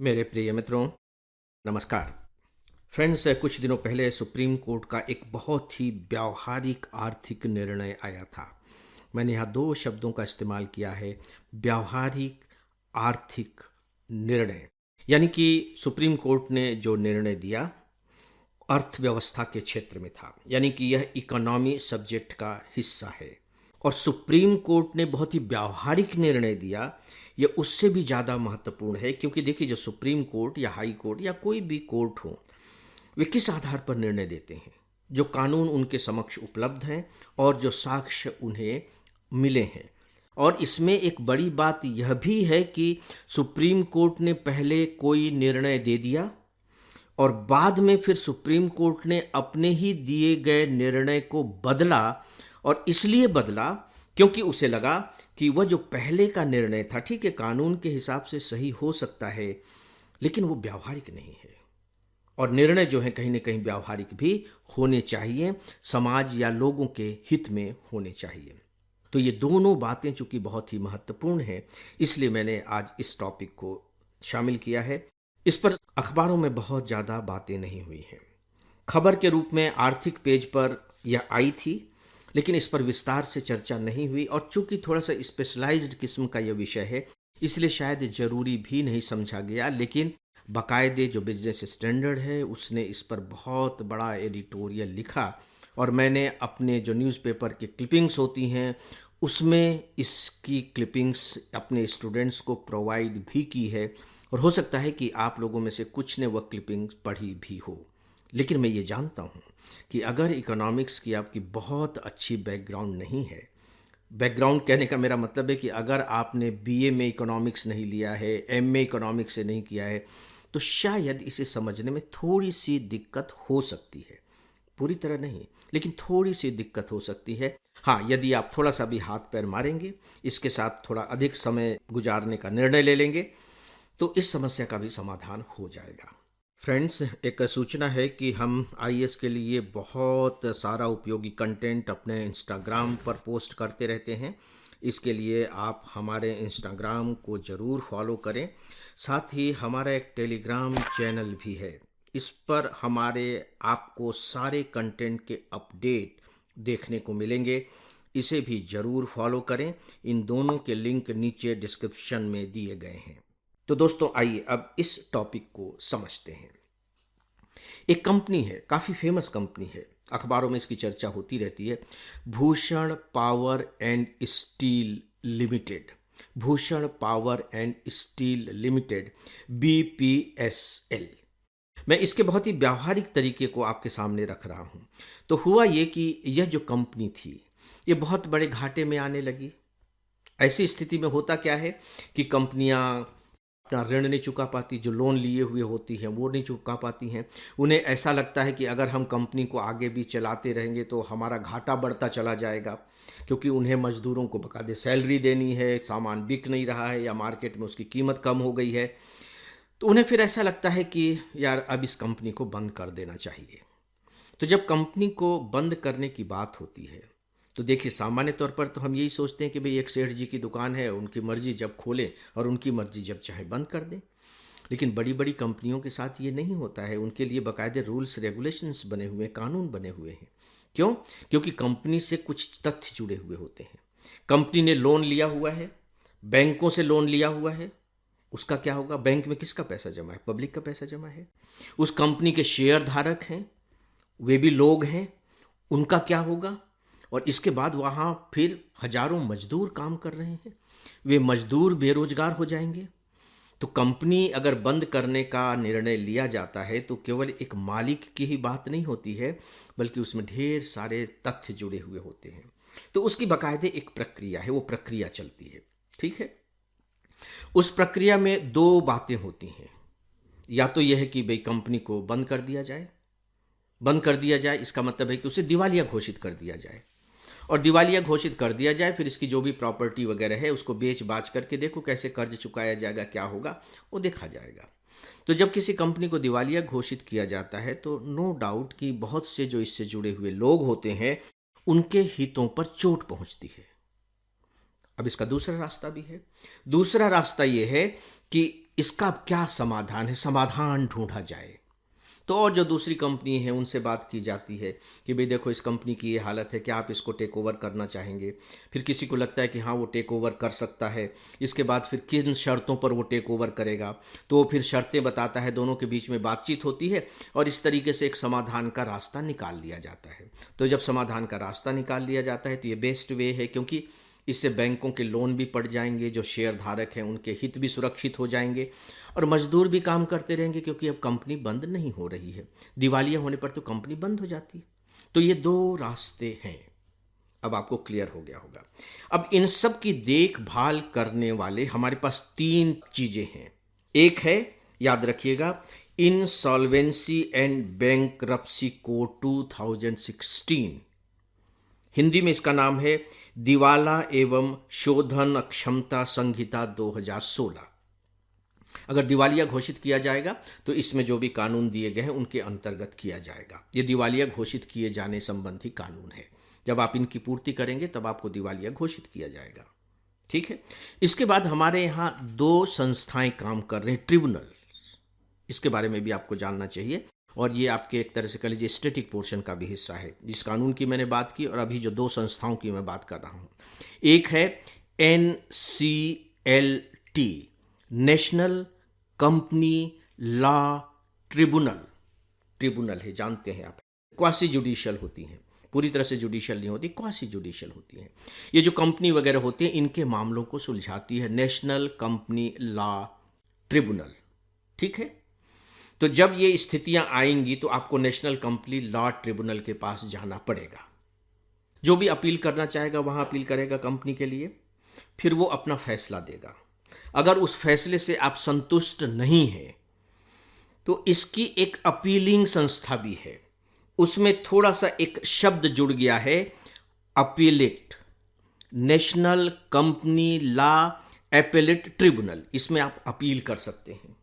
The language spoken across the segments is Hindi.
मेरे प्रिय मित्रों, नमस्कार। फ्रेंड्स, कुछ दिनों पहले सुप्रीम कोर्ट का एक बहुत ही व्यावहारिक आर्थिक निर्णय आया था। मैंने यहाँ दो शब्दों का इस्तेमाल किया है, व्यावहारिक आर्थिक निर्णय। यानी कि सुप्रीम कोर्ट ने जो निर्णय दिया अर्थव्यवस्था के क्षेत्र में था, यानी कि यह इकोनॉमी सब्जेक्ट का हिस्सा है। और सुप्रीम कोर्ट ने बहुत ही व्यावहारिक निर्णय दिया, यह उससे भी ज़्यादा महत्वपूर्ण है, क्योंकि देखिए, जो सुप्रीम कोर्ट या हाई कोर्ट या कोई भी कोर्ट हो, वे किस आधार पर निर्णय देते हैं? जो कानून उनके समक्ष उपलब्ध हैं और जो साक्ष्य उन्हें मिले हैं। और इसमें एक बड़ी बात यह भी है कि सुप्रीम कोर्ट ने पहले कोई निर्णय दे दिया और बाद में फिर सुप्रीम कोर्ट ने अपने ही दिए गए निर्णय को बदला। और इसलिए बदला क्योंकि उसे लगा कि वह जो पहले का निर्णय था, ठीक है, कानून के हिसाब से सही हो सकता है, लेकिन वो व्यावहारिक नहीं है। और निर्णय जो है कहीं ना कहीं व्यावहारिक भी होने चाहिए, समाज या लोगों के हित में होने चाहिए। तो ये दोनों बातें चूंकि बहुत ही महत्वपूर्ण है, इसलिए मैंने आज इस टॉपिक को शामिल किया है। इस पर अखबारों में बहुत ज़्यादा बातें नहीं हुई हैं। खबर के रूप में आर्थिक पेज पर यह आई थी, लेकिन इस पर विस्तार से चर्चा नहीं हुई। और चूंकि थोड़ा सा स्पेशलाइज्ड किस्म का यह विषय है, इसलिए शायद जरूरी भी नहीं समझा गया। लेकिन बाकायदे जो बिजनेस स्टैंडर्ड है, उसने इस पर बहुत बड़ा एडिटोरियल लिखा और मैंने अपने जो न्यूज़पेपर की क्लिपिंग्स होती हैं, उसमें इसकी क्लिपिंग्स अपने स्टूडेंट्स को प्रोवाइड भी की है। और हो सकता है कि आप लोगों में से कुछ ने वह क्लिपिंग्स पढ़ी भी हो। लेकिन मैं ये जानता हूँ कि अगर इकोनॉमिक्स की आपकी बहुत अच्छी बैकग्राउंड नहीं है, बैकग्राउंड कहने का मेरा मतलब है कि अगर आपने बीए में इकोनॉमिक्स नहीं लिया है, एमए इकोनॉमिक्स से नहीं किया है, तो शायद इसे समझने में थोड़ी सी दिक्कत हो सकती है। पूरी तरह नहीं, लेकिन थोड़ी सी दिक्कत हो सकती है। हाँ, यदि आप थोड़ा सा भी हाथ पैर मारेंगे, इसके साथ थोड़ा अधिक समय गुजारने का निर्णय ले लेंगे, तो इस समस्या का भी समाधान हो जाएगा। फ्रेंड्स, एक सूचना है कि हम आईएएस के लिए बहुत सारा उपयोगी कंटेंट अपने इंस्टाग्राम पर पोस्ट करते रहते हैं। इसके लिए आप हमारे इंस्टाग्राम को ज़रूर फॉलो करें। साथ ही हमारा एक टेलीग्राम चैनल भी है, इस पर हमारे आपको सारे कंटेंट के अपडेट देखने को मिलेंगे। इसे भी ज़रूर फॉलो करें। इन दोनों के लिंक नीचे डिस्क्रिप्शन में दिए गए हैं। तो दोस्तों, आइए अब इस टॉपिक को समझते हैं। एक कंपनी है, काफ़ी फेमस कंपनी है, अखबारों में इसकी चर्चा होती रहती है, Bhushan power and steel limited. Bhushan power and steel limited, BPSL. मैं इसके बहुत ही व्यावहारिक तरीके को आपके सामने रख रहा हूं। तो हुआ ये कि यह जो कंपनी थी, ये बहुत बड़े घाटे में आने लगी। ऐसी स्थिति में होता क्या है कि कंपनियां अपना ऋण नहीं चुका पाती, जो लोन लिए हुए होती हैं वो नहीं चुका पाती हैं। उन्हें ऐसा लगता है कि अगर हम कंपनी को आगे भी चलाते रहेंगे तो हमारा घाटा बढ़ता चला जाएगा, क्योंकि उन्हें मजदूरों को बकायदे सैलरी देनी है, सामान बिक नहीं रहा है या मार्केट में उसकी कीमत कम हो गई है। तो उन्हें फिर ऐसा लगता है कि यार, अब इस कंपनी को बंद कर देना चाहिए। तो जब कंपनी को बंद करने की बात होती है, तो देखिए, सामान्य तौर पर तो हम यही सोचते हैं कि भाई एक सेठ जी की दुकान है, उनकी मर्जी जब खोलें और उनकी मर्जी जब चाहे बंद कर दें। लेकिन बड़ी बड़ी कंपनियों के साथ ये नहीं होता है। उनके लिए बाकायदे रूल्स रेगुलेशंस बने हुए हैं, कानून बने हुए हैं। क्यों? क्योंकि कंपनी से कुछ तथ्य जुड़े हुए होते हैं। कंपनी ने लोन लिया हुआ है, बैंकों से लोन लिया हुआ है, उसका क्या होगा? बैंक में किसका पैसा जमा है? पब्लिक का पैसा जमा है। उस कंपनी के शेयर धारक हैं, वे भी लोग हैं, उनका क्या होगा? और इसके बाद वहाँ फिर हजारों मजदूर काम कर रहे हैं, वे मजदूर बेरोजगार हो जाएंगे। तो कंपनी अगर बंद करने का निर्णय लिया जाता है तो केवल एक मालिक की ही बात नहीं होती है, बल्कि उसमें ढेर सारे तथ्य जुड़े हुए होते हैं। तो उसकी बाकायदे एक प्रक्रिया है, वो प्रक्रिया चलती है। ठीक है। उस प्रक्रिया में दो बातें होती हैं। या तो यह है कि भाई कंपनी को बंद कर दिया जाए। बंद कर दिया जाए इसका मतलब है कि उसे दिवालिया घोषित कर दिया जाए। और दिवालिया घोषित कर दिया जाए, फिर इसकी जो भी प्रॉपर्टी वगैरह है उसको बेच बाच करके देखो कैसे कर्ज चुकाया जाएगा, क्या होगा वो देखा जाएगा। तो जब किसी कंपनी को दिवालिया घोषित किया जाता है तो नो डाउट कि बहुत से जो इससे जुड़े हुए लोग होते हैं, उनके हितों पर चोट पहुंचती है। अब इसका दूसरा रास्ता भी है। दूसरा रास्ता यह है कि इसका अब क्या समाधान है, समाधान ढूंढा जाए। तो और जो दूसरी कंपनी है उनसे बात की जाती है कि भाई देखो इस कंपनी की ये हालत है, क्या आप इसको टेक ओवर करना चाहेंगे। फिर किसी को लगता है कि हाँ वो टेक ओवर कर सकता है। इसके बाद फिर किन शर्तों पर वो टेक ओवर करेगा, तो वो फिर शर्तें बताता है, दोनों के बीच में बातचीत होती है और इस तरीके से एक समाधान का रास्ता निकाल लिया जाता है। तो जब समाधान का रास्ता निकाल लिया जाता है तो ये बेस्ट वे है, क्योंकि इससे बैंकों के लोन भी पड़ जाएंगे, जो शेयर धारक हैं उनके हित भी सुरक्षित हो जाएंगे और मजदूर भी काम करते रहेंगे, क्योंकि अब कंपनी बंद नहीं हो रही है। दिवालिया होने पर तो कंपनी बंद हो जाती है। तो ये दो रास्ते हैं, अब आपको क्लियर हो गया होगा। अब इन सब की देखभाल करने वाले हमारे पास तीन चीजें हैं। एक है, याद रखिएगा, insolvency and bankruptcy code 2016। Hindi में इसका नाम है दिवाला एवं शोधन अक्षमता संहिता 2016। अगर दिवालिया घोषित किया जाएगा तो इसमें जो भी कानून दिए गए हैं उनके अंतर्गत किया जाएगा। ये दिवालिया घोषित किए जाने संबंधी कानून है। जब आप इनकी पूर्ति करेंगे तब आपको दिवालिया घोषित किया जाएगा। ठीक है। इसके बाद हमारे यहाँ दो संस्थाएं काम कर रहे हैं, ट्रिब्यूनल। इसके बारे में भी आपको जानना चाहिए और ये आपके एक तरह से कह लीजिए स्टैटिक पोर्शन का भी हिस्सा है। जिस कानून की मैंने बात की और अभी जो दो संस्थाओं की मैं बात कर रहा हूँ, एक है NCLT, national company law tribunal. Tribunal है, जानते हैं आप, क्वासी जुडिशियल होती हैं, पूरी तरह से जुडिशियल नहीं होती, क्वासी जुडिशियल होती हैं। ये जो कंपनी वगैरह होती है इनके मामलों को सुलझाती है नेशनल कंपनी लॉ ट्रिब्यूनल। ठीक है। तो जब ये स्थितियां आएंगी तो आपको नेशनल कंपनी लॉ ट्रिब्यूनल के पास जाना पड़ेगा। जो भी अपील करना चाहेगा वहां अपील करेगा कंपनी के लिए, फिर वो अपना फैसला देगा। अगर उस फैसले से आप संतुष्ट नहीं हैं तो इसकी एक अपीलिंग संस्था भी है। उसमें थोड़ा सा एक शब्द जुड़ गया है, appellate, national company law appellate tribunal. इसमें आप अपील कर सकते हैं।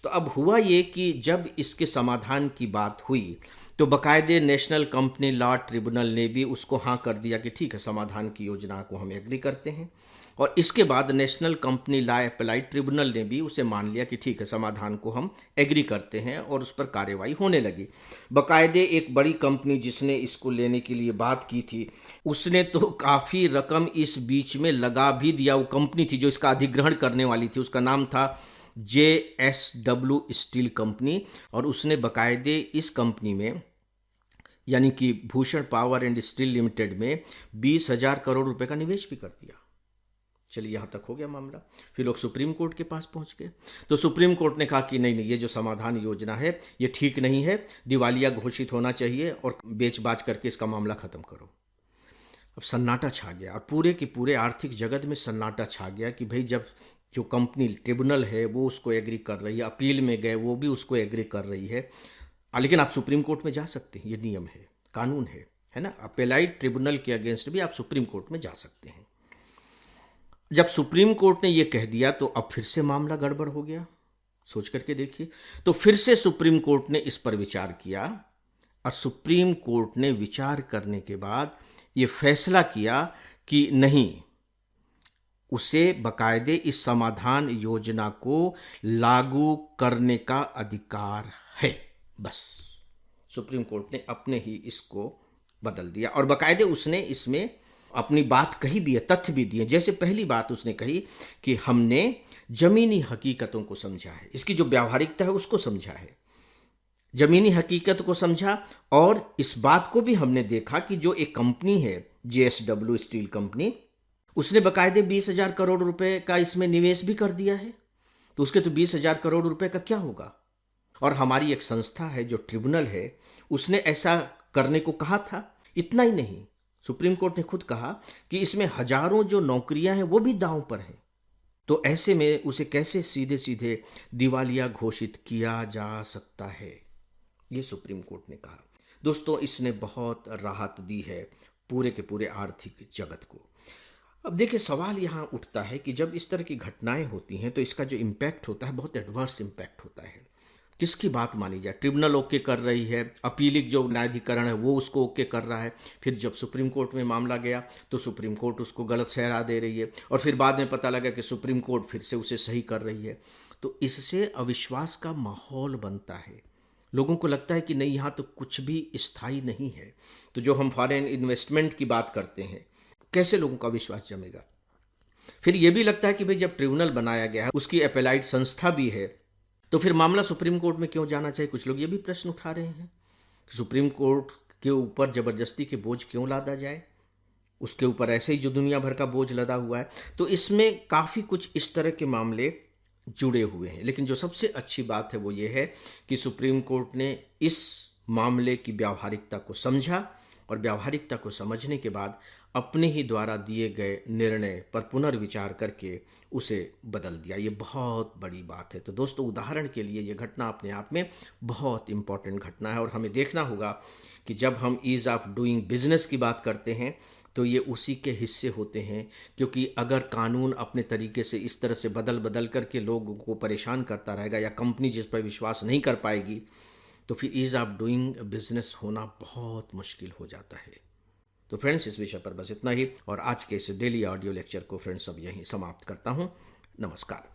तो अब हुआ ये कि जब इसके समाधान की बात हुई तो बाकायदे नेशनल कंपनी लॉ ट्रिब्यूनल ने भी उसको हाँ कर दिया कि ठीक है, समाधान की योजना को हम एग्री करते हैं। और इसके बाद नेशनल कंपनी लॉ एपेलाइट ट्रिब्यूनल ने भी उसे मान लिया कि ठीक है, समाधान को हम एग्री करते हैं और उस पर कार्रवाई होने लगी। बाकायदे एक बड़ी कंपनी जिसने इसको लेने के लिए बात की थी उसने तो काफ़ी रकम इस बीच में लगा भी दिया। वो कंपनी थी जो इसका अधिग्रहण करने वाली थी, उसका नाम था JSW स्टील कंपनी, और उसने बाकायदे इस कंपनी में यानी कि Bhushan power and steel limited में 20,000 करोड़ रुपए का निवेश भी कर दिया। चलिए यहाँ तक हो गया मामला। फिर लोग सुप्रीम कोर्ट के पास पहुँच गए। तो सुप्रीम कोर्ट ने कहा कि नहीं नहीं, ये जो समाधान योजना है ये ठीक नहीं है, दिवालिया घोषित होना चाहिए और बेच बाच करके इसका मामला ख़त्म करो। अब सन्नाटा छा गया और पूरे के पूरे आर्थिक जगत में सन्नाटा छा गया कि भाई जब जो कंपनी ट्रिब्यूनल है वो उसको एग्री कर रही है, अपील में गए वो भी उसको एग्री कर रही है, लेकिन आप सुप्रीम कोर्ट में जा सकते हैं, ये नियम है, कानून है ना। अपेलाइट ट्रिब्यूनल के अगेंस्ट भी आप सुप्रीम कोर्ट में जा सकते हैं। जब सुप्रीम कोर्ट ने ये कह दिया तो अब फिर से मामला गड़बड़ हो गया। सोच करके देखिए, तो फिर से सुप्रीम कोर्ट ने इस पर विचार किया और सुप्रीम कोर्ट ने विचार करने के बाद ये फैसला किया कि नहीं, उसे बाकायदे इस समाधान योजना को लागू करने का अधिकार है। बस सुप्रीम कोर्ट ने अपने ही इसको बदल दिया और बाकायदे उसने इसमें अपनी बात कही भी है, तथ्य भी दिए। जैसे पहली बात उसने कही कि हमने जमीनी हकीकतों को समझा है, इसकी जो व्यावहारिकता है उसको समझा है, जमीनी हकीकत को समझा, और इस बात को भी हमने देखा कि जो एक कंपनी है JSW स्टील कंपनी, उसने बाकायदे 20,000 करोड़ रुपए का इसमें निवेश भी कर दिया है। तो उसके तो 20,000 करोड़ रुपए का क्या होगा। और हमारी एक संस्था है जो ट्रिब्यूनल है, उसने ऐसा करने को कहा था। इतना ही नहीं, सुप्रीम कोर्ट ने खुद कहा कि इसमें हजारों जो नौकरियां हैं वो भी दांव पर हैं। तो ऐसे में उसे कैसे सीधे सीधे दिवालिया घोषित किया जा सकता है, ये सुप्रीम कोर्ट ने कहा। दोस्तों, इसने बहुत राहत दी है पूरे के पूरे आर्थिक जगत को। अब देखिए, सवाल यहाँ उठता है कि जब इस तरह की घटनाएं होती हैं तो इसका जो इम्पैक्ट होता है बहुत एडवर्स इम्पैक्ट होता है। किसकी बात मानी जाए। ट्रिब्यूनल ओके कर रही है, अपीलिक जो न्यायाधिकरण है वो उसको ओके कर रहा है, फिर जब सुप्रीम कोर्ट में मामला गया तो सुप्रीम कोर्ट उसको गलत ठहरा दे रही है, और फिर बाद में पता लगा कि सुप्रीम कोर्ट फिर से उसे सही कर रही है। तो इससे अविश्वास का माहौल बनता है। लोगों को लगता है कि नहीं, यहाँ तो कुछ भी स्थायी नहीं है। तो जो हम फॉरेन इन्वेस्टमेंट की बात करते हैं, कैसे लोगों का विश्वास जमेगा? फिर यह भी लगता है कि भाई जब ट्रिब्यूनल बनाया गया है, उसकी अपेलाइड संस्था भी है, तो फिर मामला सुप्रीम कोर्ट में क्यों जाना चाहिए? कुछ लोग ये भी प्रश्न उठा रहे हैं कि सुप्रीम कोर्ट के ऊपर जबरदस्ती के बोझ क्यों लादा जाए, उसके ऊपर ऐसे ही जो दुनिया भर का बोझ लदा हुआ है। तो इसमें काफ़ी कुछ इस तरह के मामले जुड़े हुए हैं। लेकिन जो सबसे अच्छी बात है वो ये है कि सुप्रीम कोर्ट ने इस मामले की व्यावहारिकता को समझा और व्यावहारिकता को समझने के बाद अपने ही द्वारा दिए गए निर्णय पर पुनर्विचार करके उसे बदल दिया। ये बहुत बड़ी बात है। तो दोस्तों, उदाहरण के लिए ये घटना अपने आप में बहुत इम्पॉर्टेंट घटना है और हमें देखना होगा कि जब हम ईज़ ऑफ डूइंग बिजनेस की बात करते हैं तो ये उसी के हिस्से होते हैं। क्योंकि अगर कानून अपने तरीके से इस तरह से बदल बदल करके लोगों को परेशान करता रहेगा या कंपनी जिस पर विश्वास नहीं कर पाएगी, तो फिर ईज़ ऑफ डूइंग बिजनेस होना बहुत मुश्किल हो जाता है। तो फ्रेंड्स, इस विषय पर बस इतना ही और आज के इस डेली ऑडियो लेक्चर को फ्रेंड्स अब यहीं समाप्त करता हूँ। नमस्कार।